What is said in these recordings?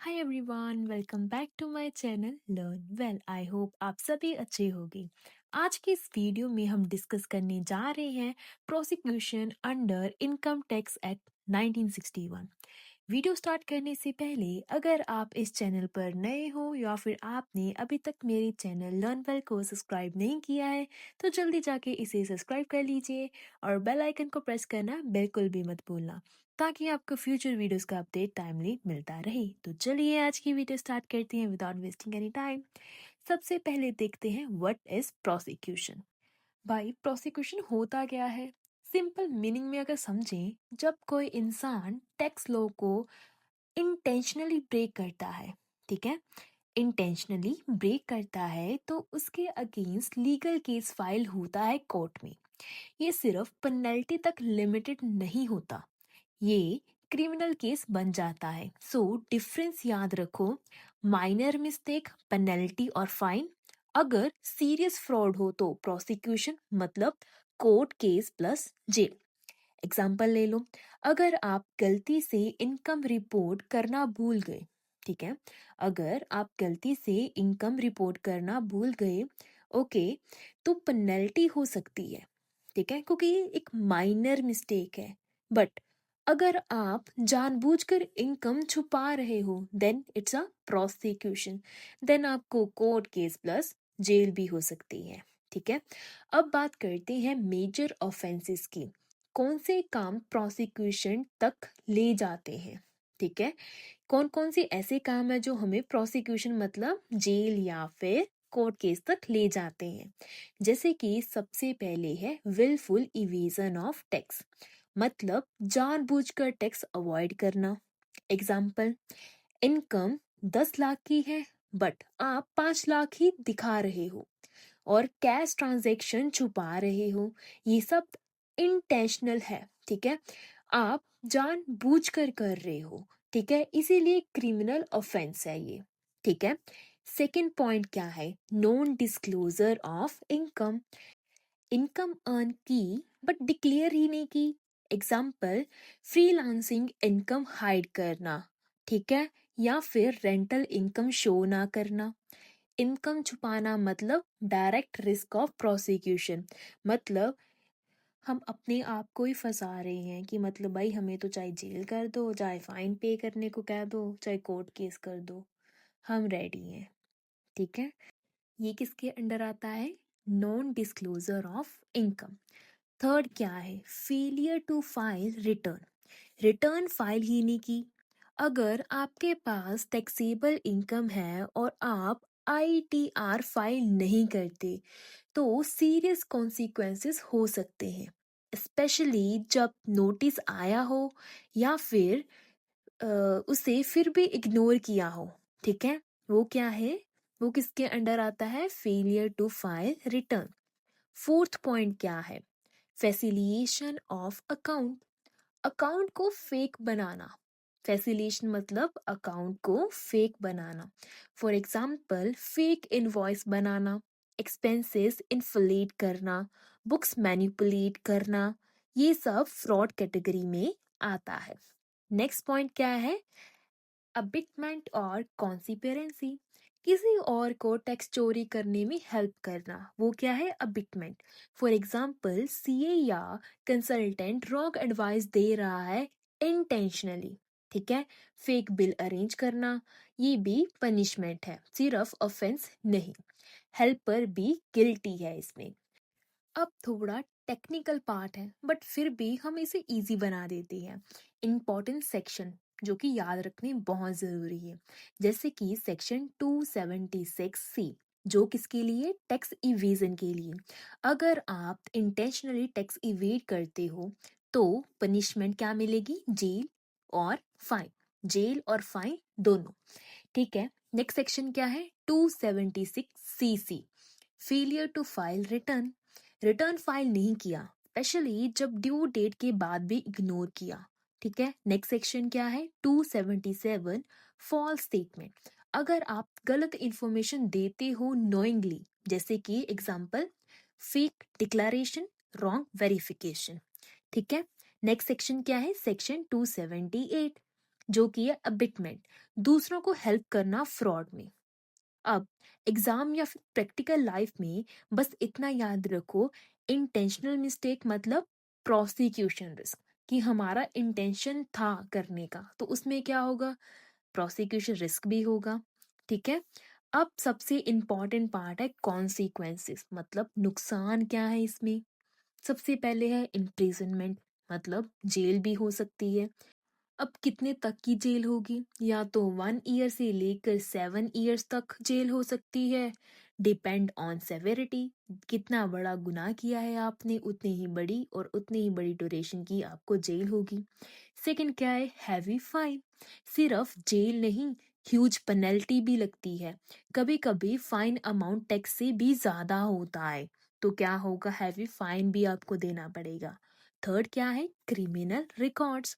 Hi everyone, welcome back to my channel learn well. I hope आप सभी अच्छे होंगे। आज की इस वीडियो में हम डिस्कस करने जा रहे हैं prosecution under income tax act 1961। Video start करने से पहले अगर आप इस चैनल पर नए हो या फिर आपने अभी तक मेरे चैनल लर्न वेल को सब्सक्राइब नहीं किया है तो जल्दी जाके इसे सब्सक्राइब कर लीजिए और बेल आइकन को प्रेस करना बिल्कुल भी मत भूलना ताकि आपको फ्यूचर वीडियोस का अपडेट टाइमली मिलता रहे। तो चलिए आज की वीडियो स्टार्ट करते हैं विदाउट वेस्टिंग एनी टाइम। सबसे पहले देखते हैं व्हाट इज प्रोसिक्यूशन। भाई प्रोसिक्यूशन होता क्या है? सिंपल मीनिंग में अगर समझें, जब कोई इंसान टैक्स लॉ को इंटेंशनली ब्रेक करता है, ठीक है, इंटेंशनली ब्रेक करता है तो उसके अगेंस्ट लीगल केस फाइल होता है कोर्ट में। ये सिर्फ पेनल्टी तक लिमिटेड नहीं होता, ये क्रिमिनल केस बन जाता है। सो डिफरेंस याद रखो, माइनर मिस्टेक पेनल्टी और फाइन, अगर सीरियस फ्रॉड हो तो प्रोसिक्यूशन मतलब court case plus jail. Example ले लो, अगर आप गलती से इनकम रिपोर्ट करना भूल गए, ठीक है, अगर आप गलती से इनकम रिपोर्ट करना भूल गए, ओके, तो पेनल्टी हो सकती है, ठीक है, क्योंकि ये एक माइनर मिस्टेक है। बट अगर आप जानबूझकर इनकम छुपा रहे हो then it's a prosecution, then आपको कोर्ट केस प्लस जेल भी हो सकती है, ठीक है। अब बात करते हैं मेजर ऑफेंसेस की, कौन से काम प्रोसिक्यूशन तक ले जाते हैं, ठीक है, कौन कौन से ऐसे काम है जो हमें प्रोसिक्यूशन मतलब जेल या फिर कोर्ट केस तक ले जाते हैं। जैसे कि सबसे पहले है विलफुल इवेजन ऑफ टैक्स, मतलब जानबूझकर टैक्स अवॉइड करना। एग्जाम्पल, इनकम 10 लाख की है बट आप 5 लाख ही दिखा रहे हो और कैश ट्रांजैक्शन छुपा रहे हो, ये सब इंटेंशनल है, ठीक है, आप जानबूझकर कर रहे हो, ठीक है, इसीलिए क्रिमिनल ऑफेंस है ये, ठीक है। सेकंड पॉइंट क्या है? Non disclosure of income, income earn की बट डिक्लेयर ही नहीं की। एग्जाम्पल, फ्रीलांसिंग इनकम हाइड करना, ठीक है, या फिर रेंटल इनकम शो ना करना। इनकम छुपाना मतलब डायरेक्ट रिस्क ऑफ प्रोसिक्यूशन, मतलब हम अपने आप को ही फंसा रहे हैं कि मतलब भाई हमें तो चाहे जेल कर दो, चाहे फाइन पे करने को कह दो, चाहे कोर्ट केस कर दो, हम रेडी हैं, ठीक है। ये किसके अंडर आता है? Non disclosure of income. Third क्या है? Failure to file return, return file ही नहीं की। अगर आपके पास टैक्सेबल इनकम है और आप आईटीआर फाइल नहीं करते तो सीरियस कॉन्सिक्वेंसेस हो सकते हैं, स्पेशली जब नोटिस आया हो या फिर उसे फिर भी इग्नोर किया हो, ठीक है। वो क्या है? वो किसके अंडर आता है? Failure to file return. Fourth point क्या है? फैसिलिएशन ऑफ अकाउंट, अकाउंट को फेक बनाना। फैसिलिएशन मतलब अकाउंट को फेक बनाना। फॉर एग्जाम्पल, फेक इनवॉइस बनाना, एक्सपेंसेस इन्फ्लेट करना, बुक्स मैनिपुलेट करना, ये सब फ्रॉड कैटेगरी में आता है। नेक्स्ट पॉइंट क्या है? अबिटमेंट और कॉन्सिपेरेंसी, किसी और को टैक्स चोरी करने में हेल्प करना, वो क्या है? अबिटमेंट। फॉर एग्जाम्पल, सीए या कंसल्टेंट रॉन्ग एडवाइस दे रहा है इंटेंशनली, ठीक है, फेक बिल अरेंज करना, ये भी पनिशमेंट है, सिर्फ ऑफेंस नहीं, हेल्पर भी गिल्टी है इसमें। अब थोड़ा टेक्निकल पार्ट है बट फिर भी हम इसे इजी बना देते हैं। इम्पोर्टेंट सेक्शन जो कि याद रखने बहुत ज़रूरी है, जैसे कि सेक्शन 276C, जो किसके लिए? टैक्स इवेजन के लिए। अगर आप इंटेंशनली टैक्स इवेड करते हो तो पनिशमेंट क्या मिलेगी? जेल और फाइन, जेल और फाइन दोनों, ठीक है। नेक्स्ट सेक्शन क्या है? 276CC, failure to file return, return file नहीं किया, स्पेशली जब ड्यू डेट के बाद भी इग्नोर किया, ठीक है। नेक्स्ट सेक्शन क्या है? 277 फॉल्स स्टेटमेंट, अगर आप गलत इंफॉर्मेशन देते हो नोइंगली, जैसे कि example fake declaration, wrong verification, ठीक है। नेक्स्ट सेक्शन क्या है? सेक्शन 278 जो कि है अबिटमेंट, दूसरों को हेल्प करना फ्रॉड में। अब एग्जाम या फिर प्रैक्टिकल लाइफ में बस इतना याद रखो, इंटेंशनल मिस्टेक मतलब प्रोसिक्यूशन रिस्क, कि हमारा इंटेंशन था करने का तो उसमें क्या होगा, प्रोसिक्यूशन रिस्क भी होगा। ठीक है। अब सबसे इम्पॉर्टेंट पार्ट है कॉन्सिक्वेंसेस, मतलब नुकसान क्या है इसमें। सबसे पहले है इम्प्रिजनमेंट, मतलब जेल भी हो सकती है। अब कितने तक की जेल होगी, या तो 1 ईयर से लेकर 7 ईयर्स तक जेल हो सकती है, डिपेंड ऑन सेवेरिटी। कितना बड़ा गुनाह किया है आपने, उतनी ही बड़ी और उतनी ही बड़ी ड्यूरेशन की आपको जेल होगी। सेकंड क्या है, हैवी फाइन। सिर्फ जेल नहीं, ह्यूज पेनल्टी भी लगती है। कभी कभी फाइन अमाउंट टैक्स से भी ज्यादा होता है, तो क्या होगा, हैवी फाइन भी आपको देना पड़ेगा। थर्ड क्या है, क्रिमिनल रिकॉर्ड्स।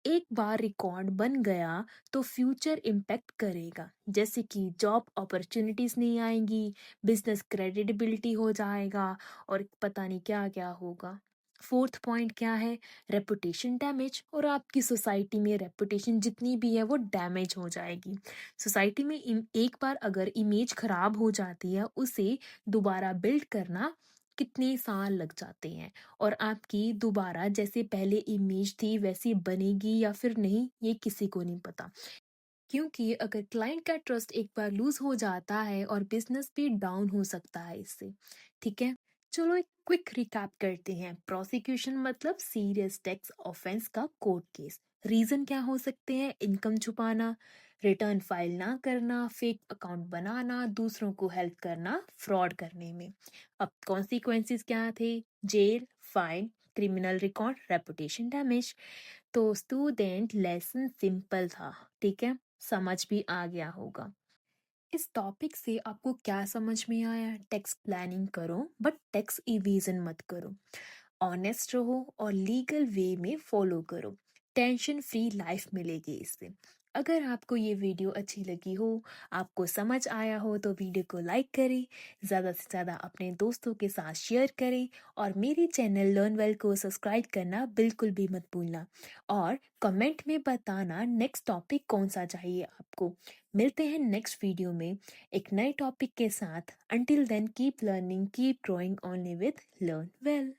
एक बार रिकॉर्ड बन गया तो फ्यूचर इम्पैक्ट करेगा, जैसे कि जॉब अपॉर्चुनिटीज नहीं आएंगी, बिजनेस क्रेडिबिलिटी हो जाएगा, और पता नहीं क्या क्या होगा। फोर्थ पॉइंट क्या है, रेपुटेशन डैमेज, और आपकी सोसाइटी में रेपुटेशन जितनी भी है वो डैमेज हो जाएगी। सोसाइटी में एक बार अगर इमेज खराब हो जाती है, उसे दोबारा बिल्ड करना कितने साल लग जाते हैं, और आपकी दोबारा जैसे पहले इमेज थी वैसी बनेगी या फिर नहीं, ये किसी को नहीं पता। क्योंकि अगर क्लाइंट का ट्रस्ट एक बार लूज हो जाता है और बिजनेस भी डाउन हो सकता है इससे। ठीक है। चलो एक क्विक रिकैप करते हैं। प्रोसिक्यूशन मतलब सीरियस टैक्स ऑफेंस का कोर्ट केस। रीजन क्या हो सकते हैं, इनकम छुपाना, रिटर्न फाइल ना करना, फेक अकाउंट बनाना, दूसरों को हेल्प करना फ्रॉड करने में। अब कॉन्सिक्वेंसेस क्या थे, jail, fine, criminal record, reputation damage. तो स्टूडेंट लेसन सिंपल था, ठीक है, समझ भी आ गया होगा। इस टॉपिक से आपको क्या समझ में आया, टैक्स प्लानिंग करो बट टैक्स इवेजन मत करो, ऑनेस्ट रहो और लीगल वे में फॉलो करो, टेंशन फ्री लाइफ मिलेगी इससे। अगर आपको ये वीडियो अच्छी लगी हो, आपको समझ आया हो, तो वीडियो को लाइक करें, ज़्यादा से ज़्यादा अपने दोस्तों के साथ शेयर करें, और मेरे चैनल लर्न वेल को सब्सक्राइब करना बिल्कुल भी मत भूलना, और कमेंट में बताना नेक्स्ट टॉपिक कौन सा चाहिए आपको। मिलते हैं नेक्स्ट वीडियो में एक नए टॉपिक के साथ। Until then keep learning, keep growing only with learn well.